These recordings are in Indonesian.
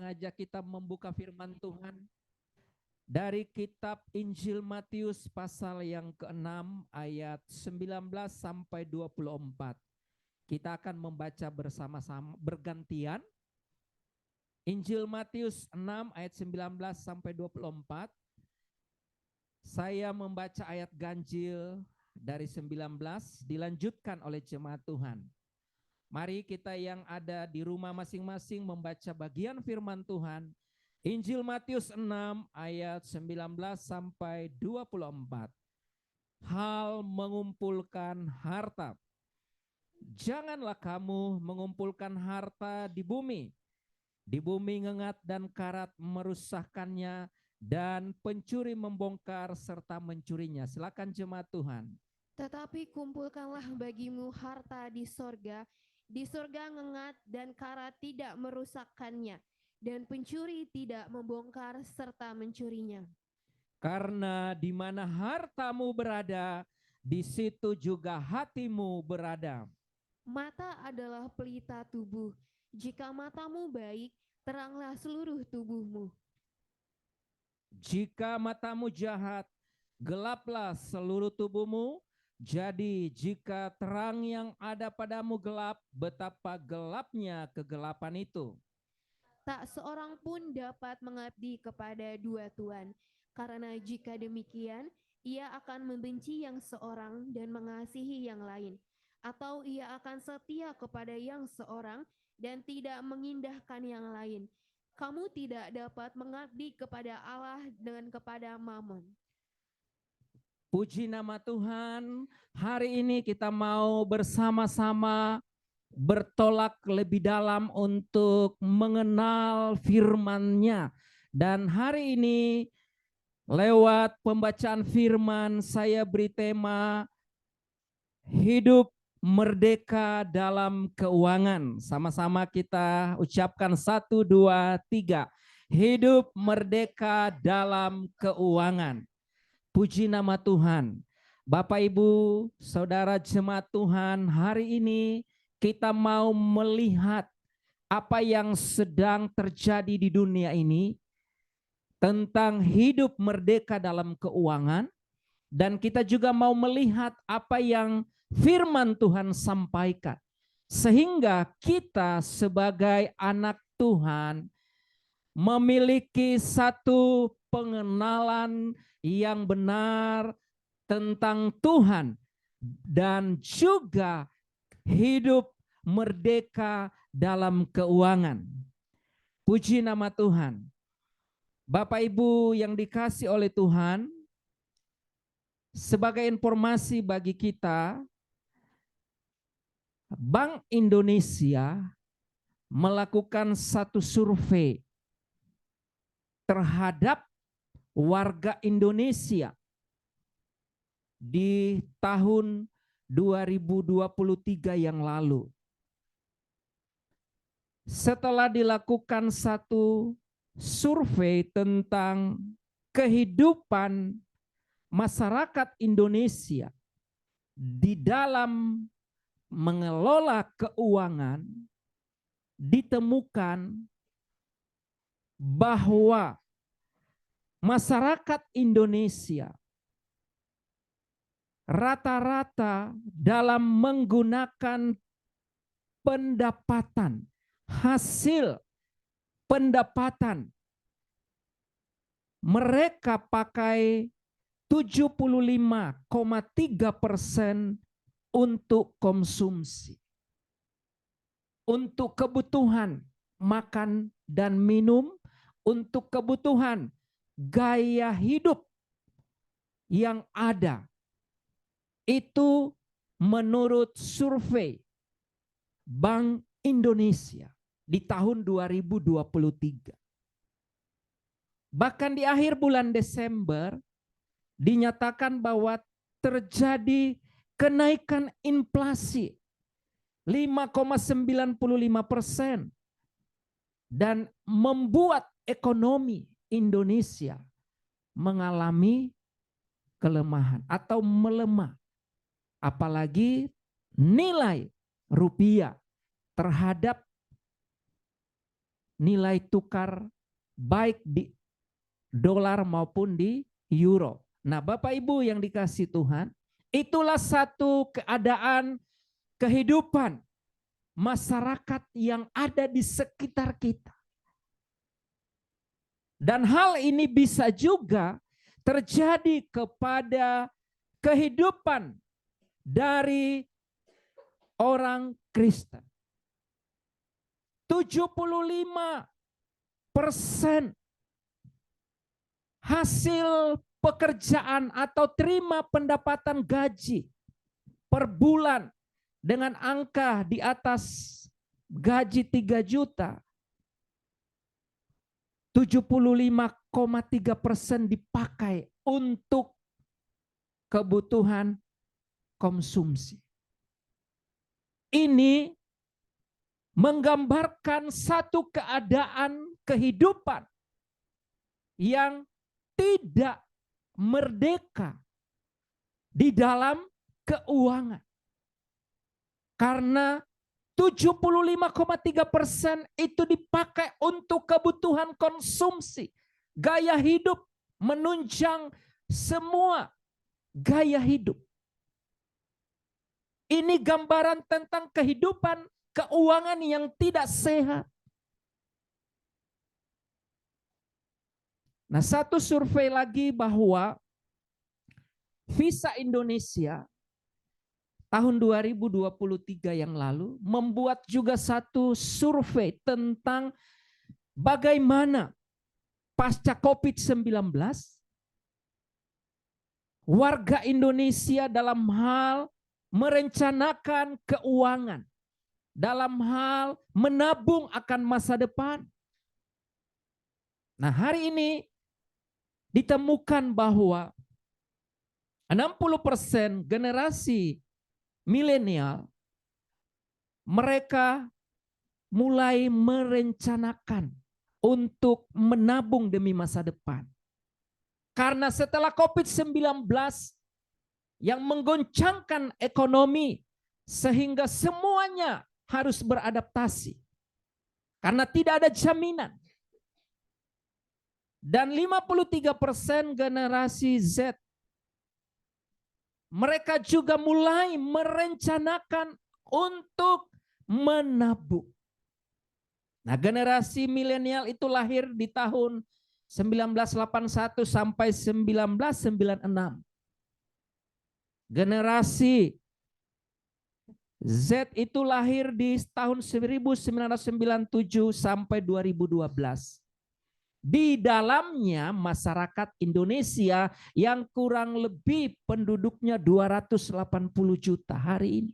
mengajak kita membuka firman Tuhan dari kitab Injil Matius pasal yang ke-6 ayat 19 sampai 24. Kita akan membaca bersama-sama bergantian. Injil Matius 6 ayat 19 sampai 24. Saya membaca ayat ganjil dari 19 dilanjutkan oleh jemaat Tuhan. Mari kita yang ada di rumah masing-masing membaca bagian firman Tuhan. Injil Matius 6 ayat 19 sampai 24. Hal mengumpulkan harta. Janganlah kamu mengumpulkan harta di bumi. Di bumi ngengat dan karat merusakkannya dan pencuri membongkar serta mencurinya. Silakan jemaat Tuhan. Tetapi kumpulkanlah bagimu harta di sorga. Di sorga ngengat dan karat tidak merusakkannya, dan pencuri tidak membongkar serta mencurinya. Karena di mana hartamu berada, di situ juga hatimu berada. Mata adalah pelita tubuh. Jika matamu baik, teranglah seluruh tubuhmu. Jika matamu jahat, gelaplah seluruh tubuhmu. Jadi jika terang yang ada padamu gelap, betapa gelapnya kegelapan itu. Tak seorang pun dapat mengabdi kepada dua tuan, karena jika demikian, ia akan membenci yang seorang dan mengasihi yang lain, atau ia akan setia kepada yang seorang dan tidak mengindahkan yang lain. Kamu tidak dapat mengabdi kepada Allah dan kepada Mammon. Puji nama Tuhan, hari ini kita mau bersama-sama bertolak lebih dalam untuk mengenal firman-Nya. Dan hari ini lewat pembacaan firman saya beri tema hidup merdeka dalam keuangan. Sama-sama kita ucapkan 1, 2, 3. Hidup merdeka dalam keuangan. Puji nama Tuhan. Bapak, Ibu, Saudara jemaat Tuhan, hari ini kita mau melihat apa yang sedang terjadi di dunia ini tentang hidup merdeka dalam keuangan. Dan kita juga mau melihat apa yang firman Tuhan sampaikan. Sehingga kita sebagai anak Tuhan memiliki satu pengenalan yang benar tentang Tuhan dan juga hidup merdeka dalam keuangan. Puji nama Tuhan. Bapak Ibu yang dikasih oleh Tuhan, sebagai informasi bagi kita, Bank Indonesia melakukan satu survei terhadap warga Indonesia di tahun 2023 yang lalu. Setelah dilakukan satu survei tentang kehidupan masyarakat Indonesia di dalam mengelola keuangan, ditemukan bahwa masyarakat Indonesia rata-rata dalam menggunakan pendapatan, hasil pendapatan, mereka pakai 75,3% untuk konsumsi, untuk kebutuhan makan dan minum, untuk kebutuhan gaya hidup yang ada. Itu menurut survei Bank Indonesia di tahun 2023. Bahkan di akhir bulan Desember dinyatakan bahwa terjadi kenaikan inflasi 5,95% dan membuat ekonomi Indonesia mengalami kelemahan atau melemah. Apalagi nilai rupiah terhadap nilai tukar baik di dolar maupun di euro. Nah, Bapak Ibu yang dikasih Tuhan, itulah satu keadaan kehidupan masyarakat yang ada di sekitar kita. Dan hal ini bisa juga terjadi kepada kehidupan dari orang Kristen. 75% hasil pekerjaan atau terima pendapatan gaji per bulan dengan angka di atas gaji 3 juta, 75,3% dipakai untuk kebutuhan konsumsi. Ini menggambarkan satu keadaan kehidupan yang tidak merdeka di dalam keuangan. Karena 75,3% itu dipakai untuk kebutuhan konsumsi. Gaya hidup menunjang semua gaya hidup. Ini gambaran tentang kehidupan keuangan yang tidak sehat. Nah, satu survei lagi bahwa Visa Indonesia tahun 2023 yang lalu membuat juga satu survei tentang bagaimana pasca COVID-19 warga Indonesia dalam hal merencanakan keuangan, dalam hal menabung akan masa depan. Nah, hari ini ditemukan bahwa 60% generasi milenial mereka mulai merencanakan untuk menabung demi masa depan. Karena setelah COVID-19 yang menggoncangkan ekonomi sehingga semuanya harus beradaptasi. Karena tidak ada jaminan. Dan 53% generasi Z mereka juga mulai merencanakan untuk menabung. Nah, generasi milenial itu lahir di tahun 1981 sampai 1996. Generasi Z itu lahir di tahun 1997 sampai 2012. Di dalamnya masyarakat Indonesia yang kurang lebih penduduknya 280 juta hari ini.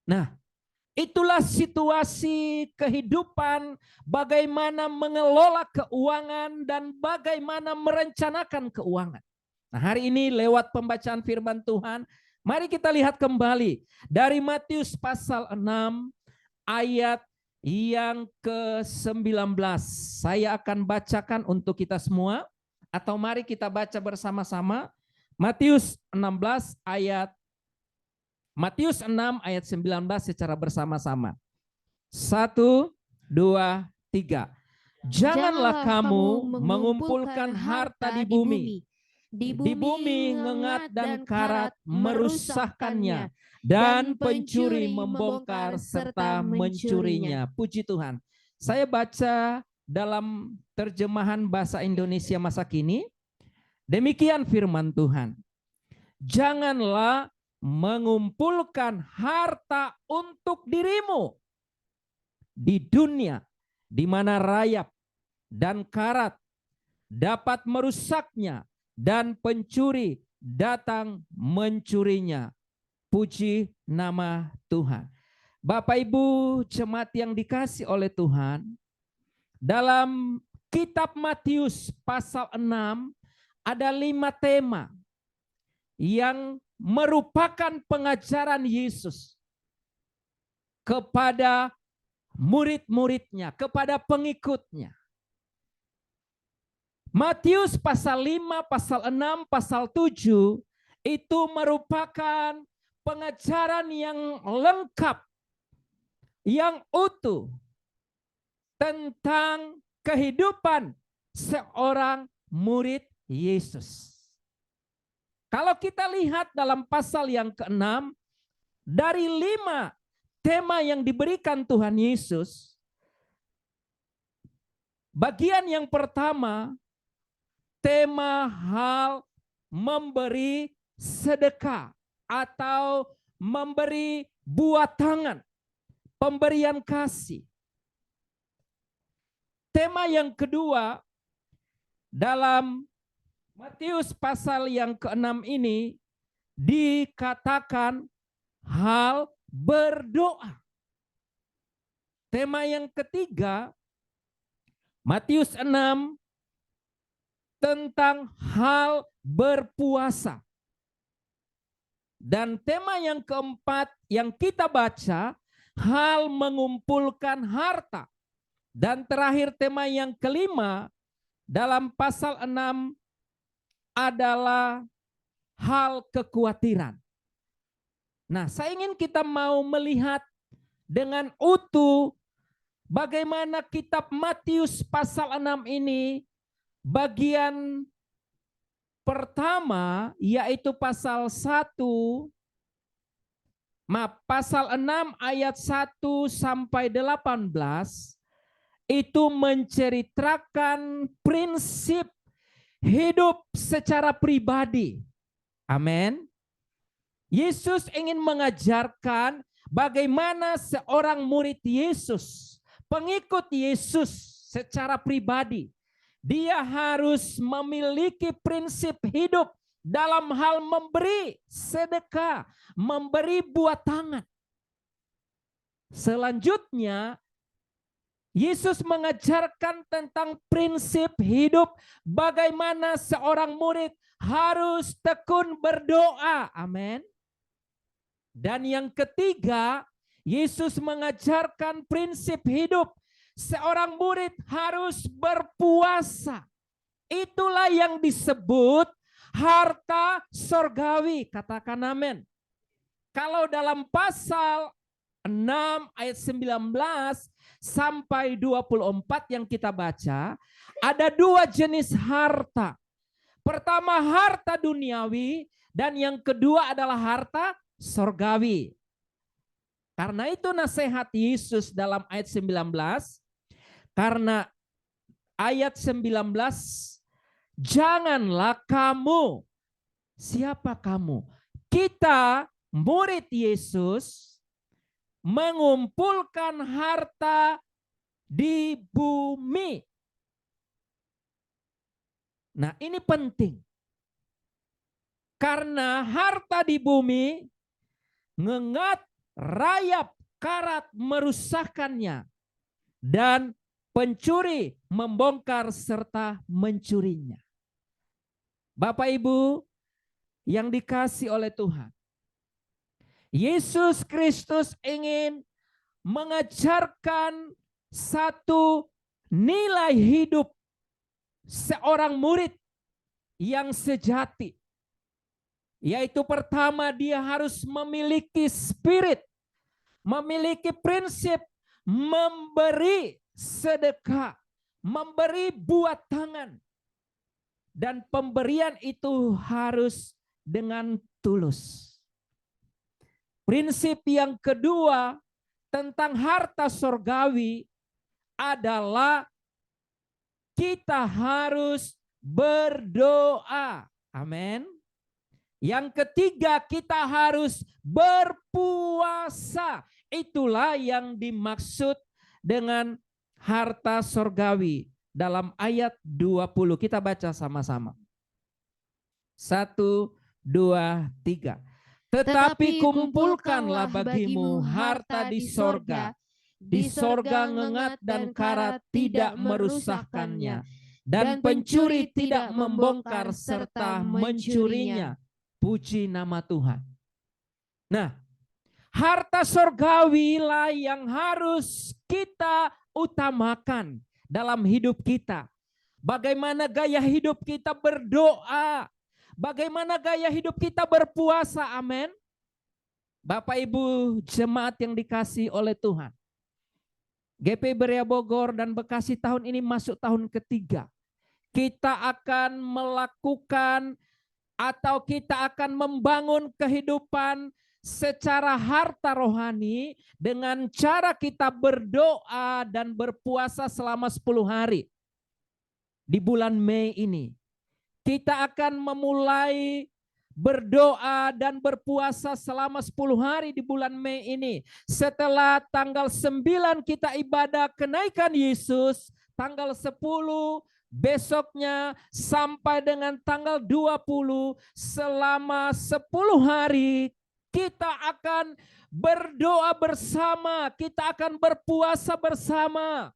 Nah, itulah situasi kehidupan bagaimana mengelola keuangan dan bagaimana merencanakan keuangan. Nah, hari ini lewat pembacaan firman Tuhan, mari kita lihat kembali dari Matius pasal 6 ayat yang ke-19. Saya akan bacakan untuk kita semua, atau mari kita baca bersama-sama. Matius 6 ayat 19 secara bersama-sama. 1, 2, 3. Janganlah kamu mengumpulkan harta di bumi. Di bumi ngengat dan karat merusakkannya, dan pencuri membongkar serta mencurinya. Puji Tuhan. Saya baca dalam terjemahan bahasa Indonesia masa kini. Demikian firman Tuhan. Janganlah mengumpulkan harta untuk dirimu di dunia, di mana rayap dan karat dapat merusaknya, dan pencuri datang mencurinya. Puji nama Tuhan. Bapak Ibu jemaat yang dikasih oleh Tuhan, dalam kitab Matius pasal 6 ada 5 tema yang merupakan pengajaran Yesus kepada murid-muridnya, kepada pengikutnya. Matius pasal 5, pasal 6, pasal 7 itu merupakan pengajaran yang lengkap, yang utuh, tentang kehidupan seorang murid Yesus. Kalau kita lihat dalam pasal yang ke-6, dari 5 tema yang diberikan Tuhan Yesus, bagian yang pertama, tema hal memberi sedekah atau memberi buah tangan, pemberian kasih. Tema yang kedua, dalam Matius pasal yang ke-6 ini dikatakan hal berdoa. Tema yang ketiga, Matius 6 tentang hal berpuasa. Dan tema yang keempat yang kita baca, hal mengumpulkan harta. Dan terakhir tema yang kelima dalam pasal 6 adalah hal kekhawatiran. Nah, saya ingin kita mau melihat dengan utuh bagaimana kitab Matius pasal 6 ini bagian pertama yaitu pasal 6 ayat 1 sampai 18 itu menceritakan prinsip hidup secara pribadi. Amin. Yesus ingin mengajarkan bagaimana seorang murid Yesus, pengikut Yesus secara pribadi, dia harus memiliki prinsip hidup dalam hal memberi sedekah, memberi buah tangan. Selanjutnya, Yesus mengajarkan tentang prinsip hidup bagaimana seorang murid harus tekun berdoa. Amin. Dan yang ketiga, Yesus mengajarkan prinsip hidup seorang murid harus berpuasa. Itulah yang disebut harta sorgawi. Katakan amin. Kalau dalam pasal 6 ayat 19 sampai 24 yang kita baca, ada 2 jenis harta. Pertama harta duniawi dan yang kedua adalah harta sorgawi. Karena itu nasihat Yesus dalam ayat 19, karena ayat 19, janganlah kamu, siapa kamu? Kita murid Yesus mengumpulkan harta di bumi. Nah, ini penting. Karena harta di bumi ngengat, rayap, karat merusakkannya, dan pencuri membongkar serta mencurinya. Bapak Ibu yang dikasih oleh Tuhan, Yesus Kristus ingin mengajarkan satu nilai hidup seorang murid yang sejati. Yaitu pertama, dia harus memiliki spirit, memiliki prinsip memberi sedekah, memberi buah tangan. Dan pemberian itu harus dengan tulus. Prinsip yang kedua tentang harta sorgawi adalah kita harus berdoa. Amin. Yang ketiga, kita harus berpuasa. Itulah yang dimaksud dengan harta sorgawi dalam ayat 20. Kita baca sama-sama. 1, 2, 3. Tetapi kumpulkanlah bagimu harta di sorga. Di sorga ngengat dan karat tidak merusakkannya, dan pencuri tidak membongkar serta mencurinya. Puji nama Tuhan. Nah, harta sorgawi lah yang harus kita utamakan dalam hidup kita. Bagaimana gaya hidup kita berdoa, bagaimana gaya hidup kita berpuasa, amin. Bapak Ibu jemaat yang dikasih oleh Tuhan. GP Berea Bogor dan Bekasi tahun ini masuk tahun ketiga. Kita akan melakukan atau kita akan membangun kehidupan secara harta rohani dengan cara kita berdoa dan berpuasa selama 10 hari. Di bulan Mei ini kita akan memulai berdoa dan berpuasa selama 10 hari di bulan Mei ini. Setelah tanggal 9 kita ibadah kenaikan Yesus, tanggal 10 besoknya sampai dengan tanggal 20 selama 10 hari kita akan berdoa bersama, kita akan berpuasa bersama.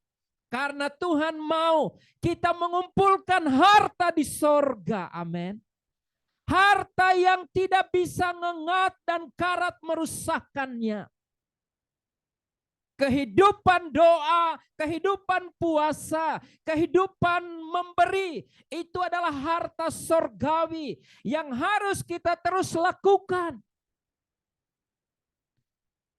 Karena Tuhan mau kita mengumpulkan harta di sorga. Amin. Harta yang tidak bisa ngengat dan karat merusakkannya. Kehidupan doa, kehidupan puasa, kehidupan memberi, itu adalah harta sorgawi yang harus kita terus lakukan.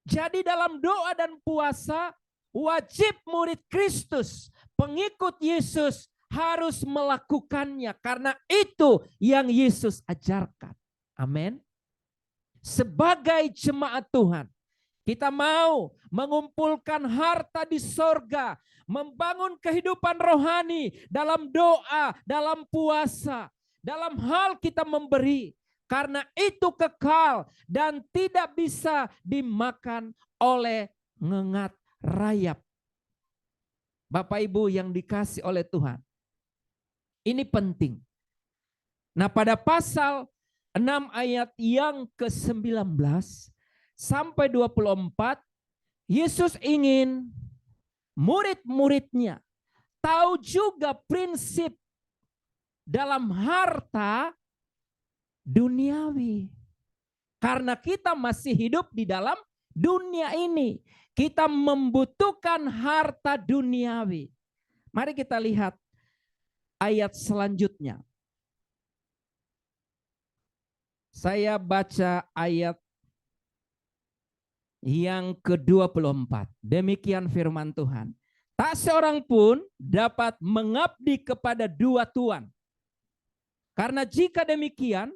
Jadi dalam doa dan puasa, wajib murid Kristus, pengikut Yesus, harus melakukannya karena itu yang Yesus ajarkan. Amin. Sebagai jemaat Tuhan, kita mau mengumpulkan harta di sorga, membangun kehidupan rohani dalam doa, dalam puasa, dalam hal kita memberi. Karena itu kekal dan tidak bisa dimakan oleh ngengat rayap. Bapak Ibu yang dikasih oleh Tuhan. Ini penting. Nah, pada pasal 6 ayat yang ke-19 sampai 24, Yesus ingin murid-muridnya tahu juga prinsip dalam harta duniawi. Karena kita masih hidup di dalam dunia ini. Kita membutuhkan harta duniawi. Mari kita lihat ayat selanjutnya. Saya baca ayat yang ke-24. Demikian firman Tuhan. Tak seorang pun dapat mengabdi kepada dua tuan. Karena jika demikian,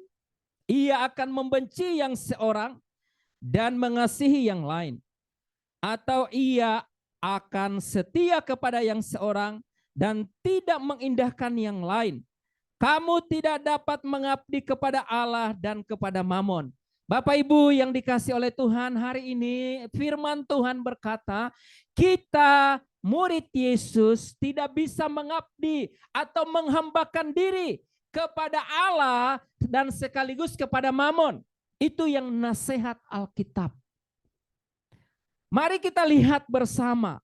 ia akan membenci yang seorang dan mengasihi yang lain. Atau ia akan setia kepada yang seorang dan tidak mengindahkan yang lain. Kamu tidak dapat mengabdi kepada Allah dan kepada Mamon. Bapak Ibu yang dikasih oleh Tuhan, hari ini firman Tuhan berkata, kita murid Yesus tidak bisa mengabdi atau menghambakan diri kepada Allah dan sekaligus kepada Mamon. Itu yang nasihat Alkitab. Mari kita lihat bersama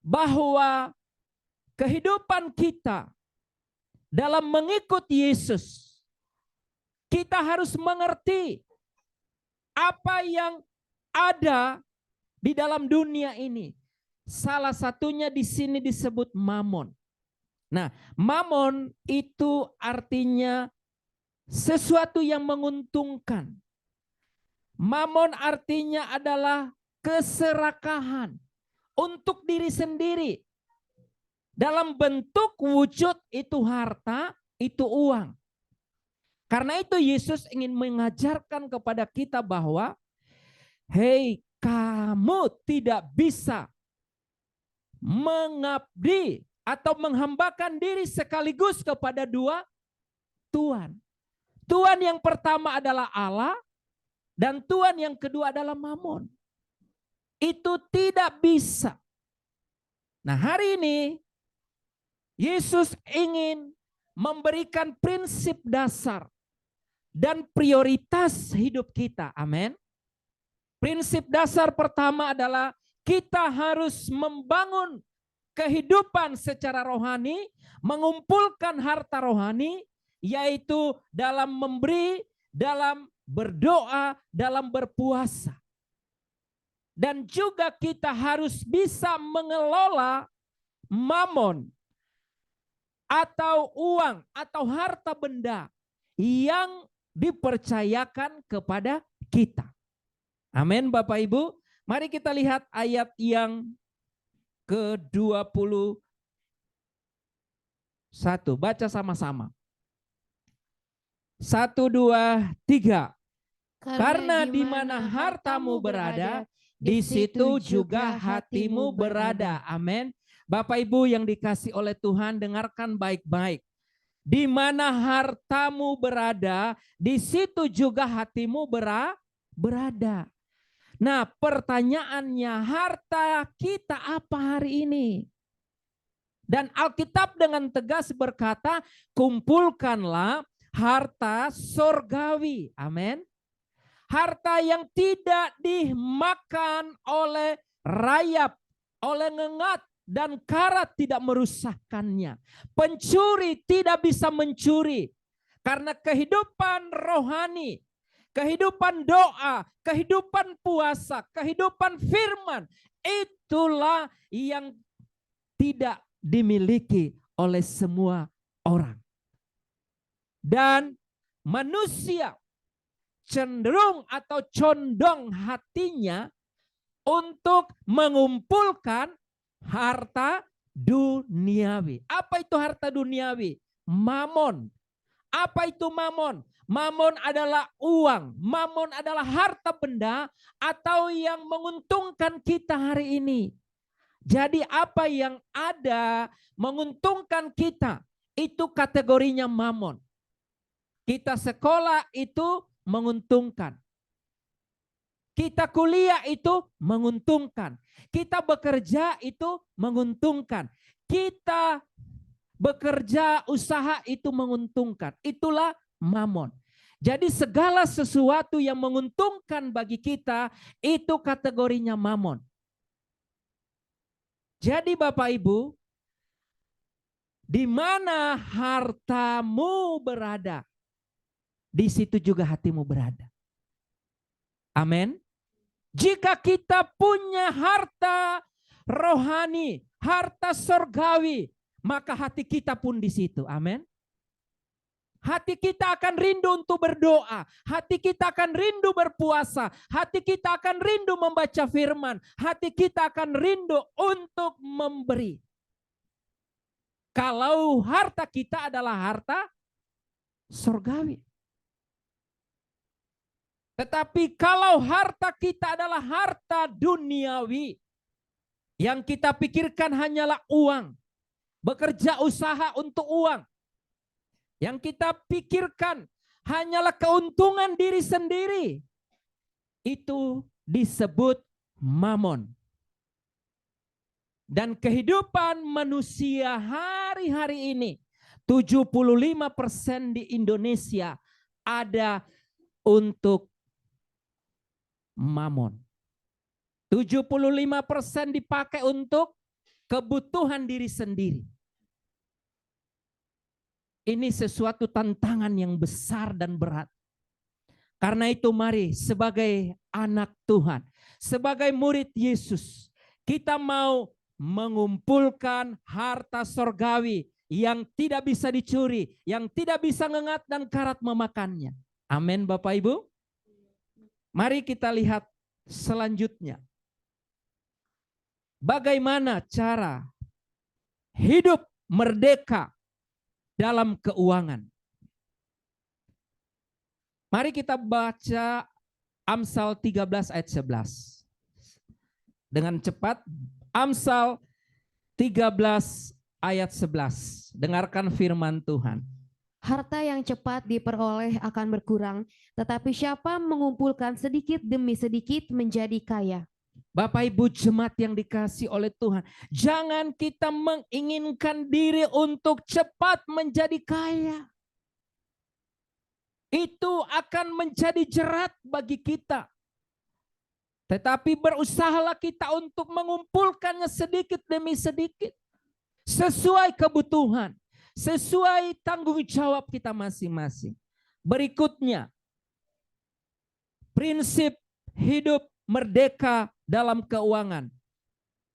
bahwa kehidupan kita dalam mengikut Yesus, kita harus mengerti apa yang ada di dalam dunia ini. Salah satunya di sini disebut mamon. Nah, mamon itu artinya sesuatu yang menguntungkan. Mamon artinya adalah keserakahan untuk diri sendiri. Dalam bentuk wujud itu harta, itu uang. Karena itu Yesus ingin mengajarkan kepada kita bahwa, hei, kamu tidak bisa mengabdi atau menghambakan diri sekaligus kepada dua tuan. Tuan yang pertama adalah Allah dan tuan yang kedua adalah Mamon. Itu tidak bisa. Nah, hari ini Yesus ingin memberikan prinsip dasar dan prioritas hidup kita. Amin. Prinsip dasar pertama adalah kita harus membangun kehidupan secara rohani, mengumpulkan harta rohani, yaitu dalam memberi, dalam berdoa, dalam berpuasa. Dan juga kita harus bisa mengelola mamon atau uang atau harta benda yang dipercayakan kepada kita. Amin Bapak Ibu. Mari kita lihat ayat yang ke-21. Baca sama-sama. 1, 2, 3. Karena di mana hartamu berada, di situ juga hatimu berada. Amin. Bapak Ibu yang dikasih oleh Tuhan, dengarkan baik-baik. Di mana hartamu berada, di situ juga hatimu berada. Nah, pertanyaannya, harta kita apa hari ini? Dan Alkitab dengan tegas berkata, kumpulkanlah harta sorgawi. Amin. Harta yang tidak dimakan oleh rayap, oleh ngengat, dan karat tidak merusakkannya. Pencuri tidak bisa mencuri. Karena kehidupan rohani, kehidupan doa, kehidupan puasa, kehidupan firman, itulah yang tidak dimiliki oleh semua orang. Dan manusia cenderung atau condong hatinya untuk mengumpulkan harta duniawi. Apa itu harta duniawi? Mamon. Apa itu mamon? Mamon adalah uang. Mamon adalah harta benda atau yang menguntungkan kita hari ini. Jadi apa yang ada menguntungkan kita, itu kategorinya mamon. Kita sekolah itu menguntungkan. Kita kuliah itu menguntungkan. Kita bekerja itu menguntungkan. Kita bekerja usaha itu menguntungkan. Itulah mamon. Jadi segala sesuatu yang menguntungkan bagi kita itu kategorinya mamon. Jadi Bapak Ibu, di mana hartamu berada, di situ juga hatimu berada. Amin. Jika kita punya harta rohani, harta surgawi, maka hati kita pun di situ. Amin. Hati kita akan rindu untuk berdoa. Hati kita akan rindu berpuasa. Hati kita akan rindu membaca firman. Hati kita akan rindu untuk memberi. Kalau harta kita adalah harta surgawi. Tetapi kalau harta kita adalah harta duniawi, yang kita pikirkan hanyalah uang, bekerja usaha untuk uang, yang kita pikirkan hanyalah keuntungan diri sendiri, itu disebut mamon. Dan kehidupan manusia hari-hari ini, 75% di Indonesia ada untuk mamon. 75% dipakai untuk kebutuhan diri sendiri. Ini sesuatu tantangan yang besar dan berat. Karena itu mari sebagai anak Tuhan, sebagai murid Yesus, kita mau mengumpulkan harta sorgawi yang tidak bisa dicuri, yang tidak bisa ngengat dan karat memakannya. Amin Bapak Ibu. Mari kita lihat selanjutnya. Bagaimana cara hidup merdeka dalam keuangan. Mari kita baca Amsal 13 ayat 11. Dengan cepat, Amsal 13 ayat 11. Dengarkan firman Tuhan. Harta yang cepat diperoleh akan berkurang, tetapi siapa mengumpulkan sedikit demi sedikit menjadi kaya. Bapak Ibu jemaat yang dikasih oleh Tuhan, jangan kita menginginkan diri untuk cepat menjadi kaya. Itu akan menjadi jerat bagi kita. Tetapi berusahalah kita untuk mengumpulkannya sedikit demi sedikit. Sesuai kebutuhan. Sesuai tanggung jawab kita masing-masing. Berikutnya, prinsip hidup merdeka dalam keuangan.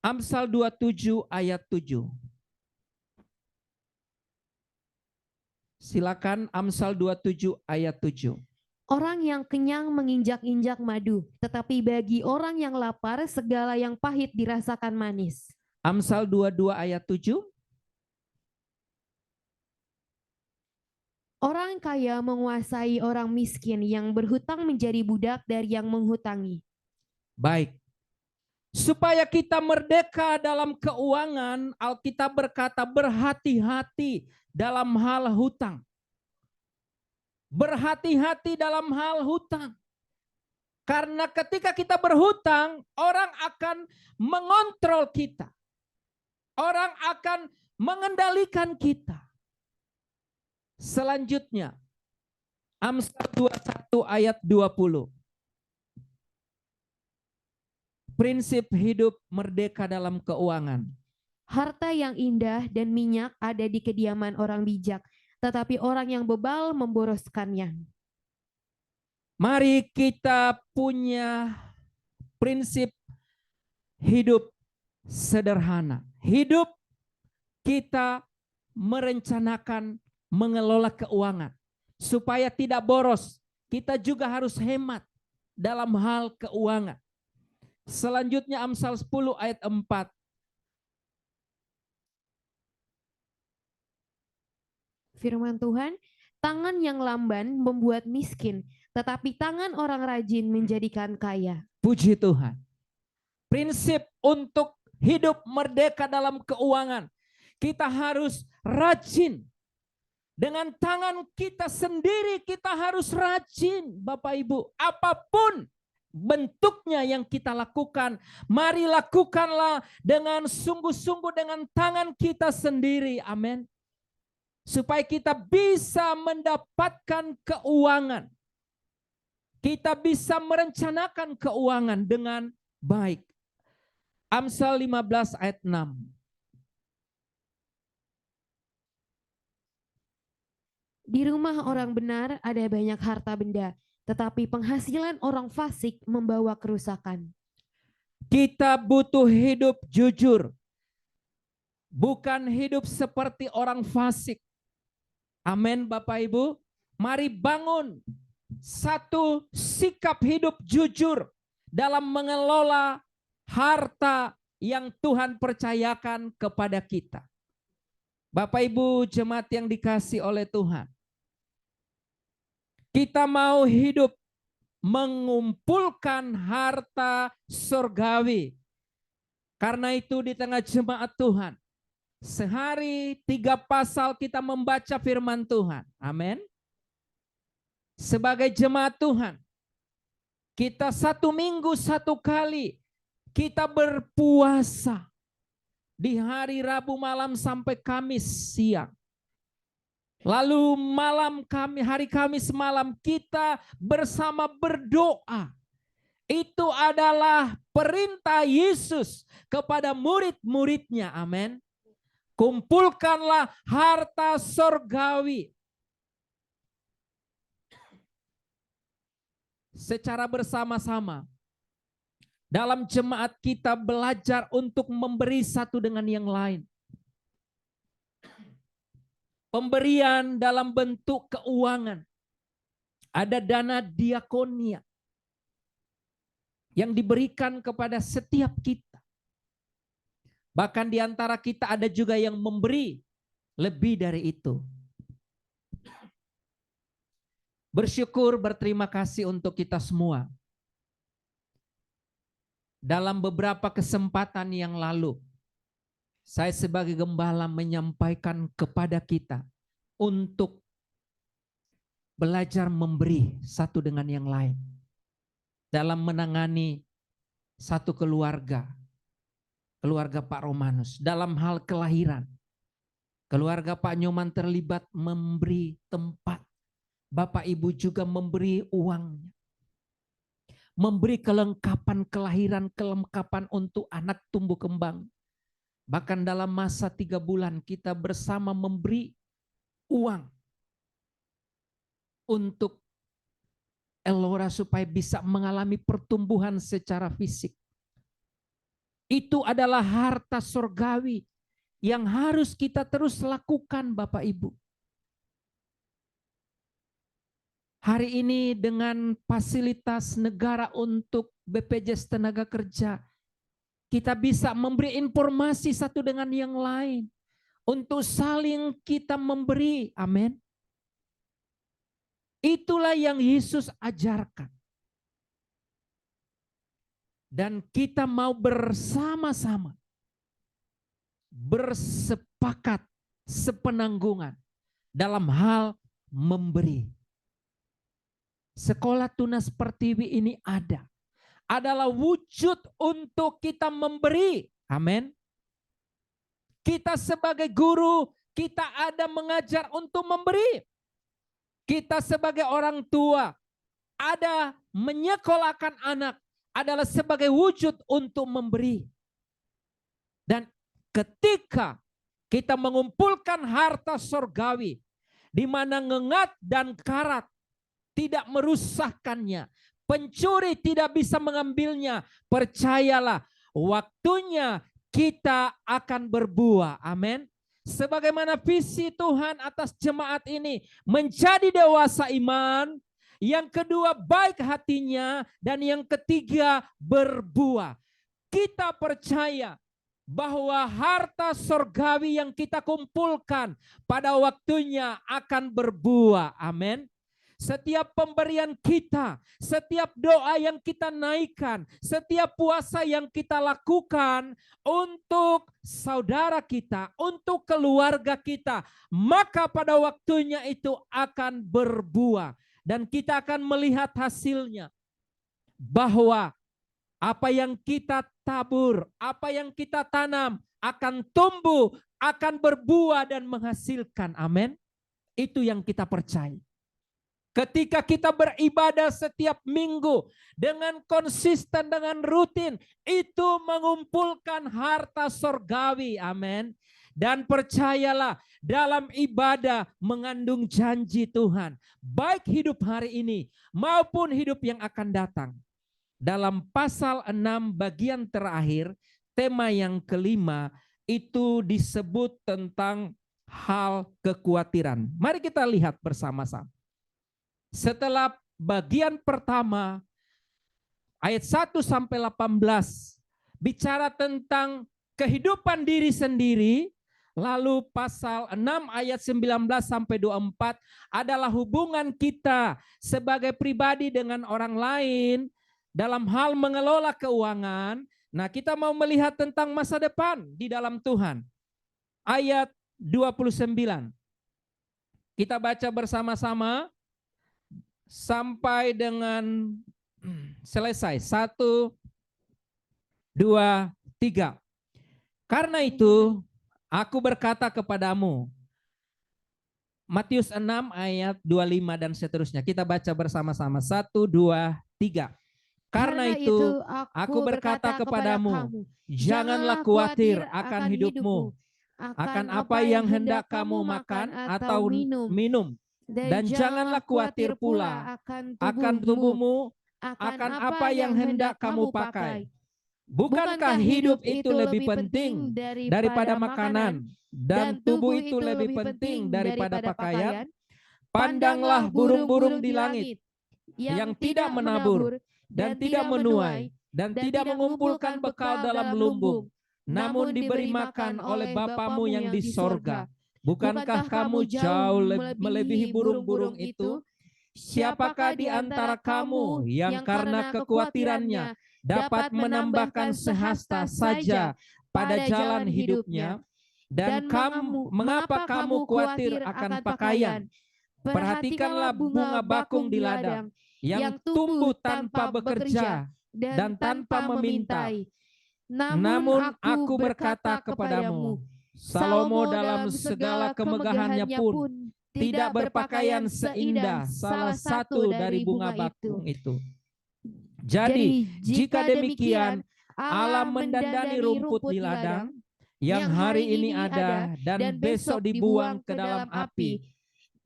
Amsal 27 ayat 7. Silakan Amsal 27 ayat 7. Orang yang kenyang menginjak-injak madu, tetapi bagi orang yang lapar segala yang pahit dirasakan manis. Amsal 22 ayat 7. Orang kaya menguasai orang miskin, yang berhutang menjadi budak dari yang menghutangi. Baik. Supaya kita merdeka dalam keuangan, Alkitab berkata berhati-hati dalam hal hutang. Berhati-hati dalam hal hutang. Karena ketika kita berhutang, orang akan mengontrol kita. Orang akan mengendalikan kita. Selanjutnya, Amsal 21 ayat 20. Prinsip hidup merdeka dalam keuangan. Harta yang indah dan minyak ada di kediaman orang bijak, tetapi orang yang bebal memboroskannya. Mari kita punya prinsip hidup sederhana. Hidup kita merencanakan mengelola keuangan supaya tidak boros. Kita juga harus hemat dalam hal keuangan. Selanjutnya Amsal 10 ayat 4. Firman Tuhan, tangan yang lamban membuat miskin, tetapi tangan orang rajin menjadikan kaya. Puji Tuhan. Prinsip untuk hidup merdeka dalam keuangan. Kita harus rajin. Dengan tangan kita sendiri kita harus rajin, Bapak Ibu. Apapun bentuknya yang kita lakukan, mari lakukanlah dengan sungguh-sungguh dengan tangan kita sendiri. Amin. Supaya kita bisa mendapatkan keuangan. Kita bisa merencanakan keuangan dengan baik. Amsal 15 ayat 6. Di rumah orang benar ada banyak harta benda, tetapi penghasilan orang fasik membawa kerusakan. Kita butuh hidup jujur. Bukan hidup seperti orang fasik. Amin Bapak Ibu. Mari bangun satu sikap hidup jujur dalam mengelola harta yang Tuhan percayakan kepada kita. Bapak Ibu jemaat yang dikasih oleh Tuhan. Kita mau hidup mengumpulkan harta surgawi. Karena itu di tengah jemaat Tuhan, sehari 3 pasal kita membaca firman Tuhan. Amin. Sebagai jemaat Tuhan, kita 1 minggu 1 kali kita berpuasa. Di hari Rabu malam sampai Kamis siang. Lalu hari Kamis malam kita bersama berdoa. Itu adalah perintah Yesus kepada murid-muridnya. Amin. Kumpulkanlah harta surgawi. Secara bersama-sama. Dalam jemaat kita belajar untuk memberi satu dengan yang lain. Pemberian dalam bentuk keuangan. Ada dana diakonia yang diberikan kepada setiap kita. Bahkan di antara kita ada juga yang memberi lebih dari itu. Bersyukur, berterima kasih untuk kita semua. Dalam beberapa kesempatan yang lalu, saya sebagai gembala menyampaikan kepada kita untuk belajar memberi satu dengan yang lain. Dalam menangani satu keluarga. Keluarga Pak Romanus. Dalam hal kelahiran. Keluarga Pak Nyoman terlibat memberi tempat. Bapak Ibu juga memberi uangnya. Memberi kelengkapan kelahiran, kelengkapan untuk anak tumbuh kembang. Bahkan dalam masa 3 bulan kita bersama memberi uang untuk Elora supaya bisa mengalami pertumbuhan secara fisik. Itu adalah harta surgawi yang harus kita terus lakukan Bapak Ibu. Hari ini dengan fasilitas negara untuk BPJS Tenaga Kerja, kita bisa memberi informasi satu dengan yang lain. Untuk saling kita memberi. Amin. Itulah yang Yesus ajarkan. Dan kita mau bersama-sama bersepakat sepenanggungan dalam hal memberi. Sekolah Tunas Pertiwi ini adalah wujud untuk kita memberi. Amin. Kita sebagai guru, kita ada mengajar untuk memberi. Kita sebagai orang tua, ada menyekolahkan anak, adalah sebagai wujud untuk memberi. Dan ketika kita mengumpulkan harta surgawi, di mana ngengat dan karat tidak merusakkannya, pencuri tidak bisa mengambilnya. Percayalah, waktunya kita akan berbuah. Amin. Sebagaimana visi Tuhan atas jemaat ini, menjadi dewasa iman. Yang kedua, baik hatinya. Dan yang ketiga, berbuah. Kita percaya bahwa harta surgawi yang kita kumpulkan pada waktunya akan berbuah. Amin. Setiap pemberian kita, setiap doa yang kita naikkan, setiap puasa yang kita lakukan untuk saudara kita, untuk keluarga kita, maka pada waktunya itu akan berbuah. Dan kita akan melihat hasilnya. Bahwa apa yang kita tabur, apa yang kita tanam akan tumbuh, akan berbuah dan menghasilkan. Amin. Itu yang kita percaya. Ketika kita beribadah setiap minggu dengan konsisten, dengan rutin, itu mengumpulkan harta surgawi. Amin. Dan percayalah, dalam ibadah mengandung janji Tuhan. Baik hidup hari ini maupun hidup yang akan datang. Dalam pasal 6 bagian terakhir, tema yang kelima itu disebut tentang hal kekhawatiran. Mari kita lihat bersama-sama. Setelah bagian pertama, ayat 1 sampai 18, bicara tentang kehidupan diri sendiri. Lalu pasal 6 ayat 19 sampai 24 adalah hubungan kita sebagai pribadi dengan orang lain dalam hal mengelola keuangan. Nah, kita mau melihat tentang masa depan di dalam Tuhan. Ayat 29. Kita baca bersama-sama sampai dengan selesai. 1, 2, 3. Karena itu aku berkata kepadamu. Matius 6 ayat 25 dan seterusnya. Kita baca bersama-sama. 1, 2, 3. Karena itu aku berkata kepadamu, janganlah khawatir akan hidupmu, akan apa yang hendak kamu makan atau minum. Dan janganlah khawatir pula akan tubuhmu, akan apa yang hendak kamu pakai. Bukankah hidup itu lebih penting daripada makanan, dan tubuh itu lebih penting daripada pakaian? Pandanglah burung-burung di langit, yang tidak menabur, dan tidak menuai, dan tidak mengumpulkan bekal dalam lumbung, namun diberi makan oleh Bapamu yang di sorga. Bukankah kamu jauh melebihi burung-burung itu? Siapakah di antara kamu yang karena kekhawatirannya dapat menambahkan sehasta saja pada jalan hidupnya? Dan mengapa kamu khawatir akan pakaian? Perhatikanlah bunga bakung di ladang yang tumbuh tanpa bekerja dan tanpa meminta. Namun aku berkata kepadamu, Salomo dalam segala kemegahannya pun tidak berpakaian seindah salah satu dari bunga bakung itu. Jadi, jika demikian, Allah mendandani rumput di ladang yang hari ini ada dan besok dibuang ke dalam api.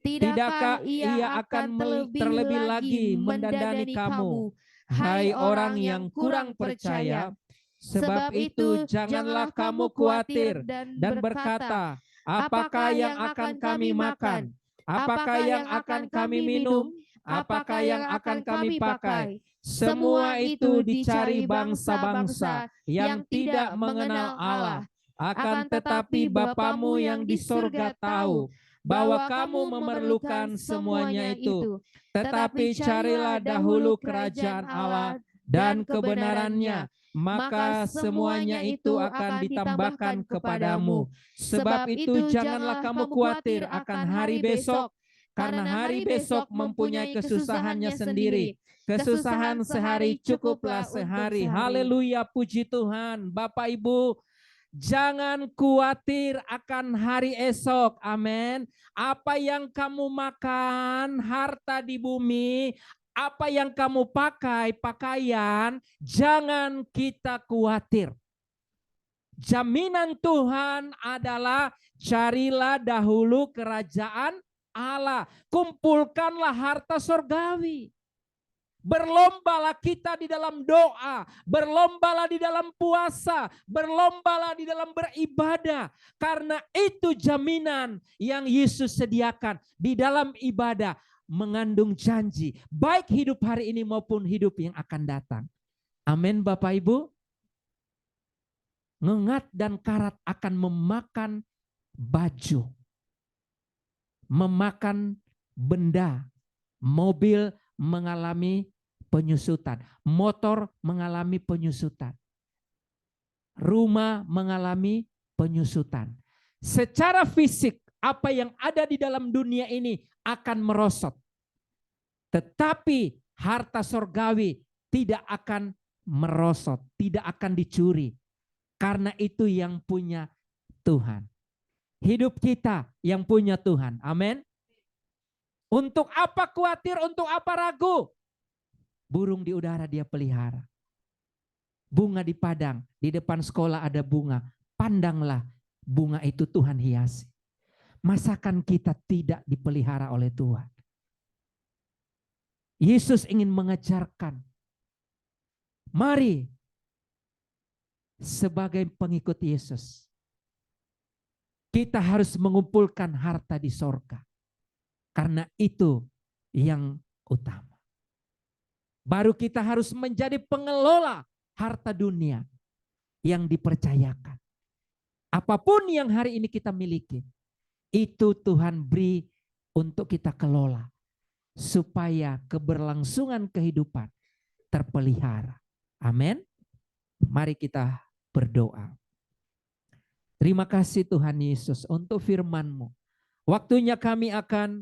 Tidakkah Ia akan terlebih lagi mendandani kamu, hai orang yang kurang percaya? Sebab itu janganlah kamu khawatir dan berkata, apakah yang akan kami makan? Apakah yang akan kami minum? apakah yang akan kami pakai? Semua itu dicari bangsa-bangsa yang tidak mengenal Allah. Akan tetapi Bapamu yang di sorga tahu bahwa kamu memerlukan semuanya itu. Tetapi carilah dahulu kerajaan Allah dan kebenarannya, maka semuanya itu akan ditambahkan kepadamu. Sebab itu janganlah kamu khawatir akan hari besok, karena hari besok mempunyai kesusahannya sendiri. Kesusahan sehari cukuplah sehari. Haleluya, puji Tuhan. Bapak Ibu, jangan khawatir akan hari esok. Amin. Apa yang kamu makan, harta di bumi, apa yang kamu pakai, pakaian, jangan kita khawatir. Jaminan Tuhan adalah carilah dahulu kerajaan Allah. Kumpulkanlah harta surgawi. Berlombalah kita di dalam doa, berlombalah di dalam puasa, berlombalah di dalam beribadah. Karena itu jaminan yang Yesus sediakan di dalam ibadah, mengandung janji, baik hidup hari ini maupun hidup yang akan datang. Amin Bapak Ibu. Ngengat dan karat akan memakan baju, memakan benda, mobil mengalami penyusutan, motor mengalami penyusutan, rumah mengalami penyusutan. Secara fisik, apa yang ada di dalam dunia ini akan merosot. Tetapi harta surgawi tidak akan merosot, tidak akan dicuri. Karena itu yang punya Tuhan. Hidup kita yang punya Tuhan. Amin. Untuk apa khawatir, untuk apa ragu? Burung di udara dia pelihara. Bunga di padang, di depan sekolah ada bunga. Pandanglah bunga itu Tuhan hiasi. Masakan kita tidak dipelihara oleh Tuhan? Yesus ingin mengajarkan. Mari sebagai pengikut Yesus, kita harus mengumpulkan harta di sorga. Karena itu yang utama. Baru kita harus menjadi pengelola harta dunia yang dipercayakan. Apapun yang hari ini kita miliki, itu Tuhan beri untuk kita kelola. Supaya keberlangsungan kehidupan terpelihara. Amin. Mari kita berdoa. Terima kasih Tuhan Yesus untuk firman-Mu. Waktunya kami akan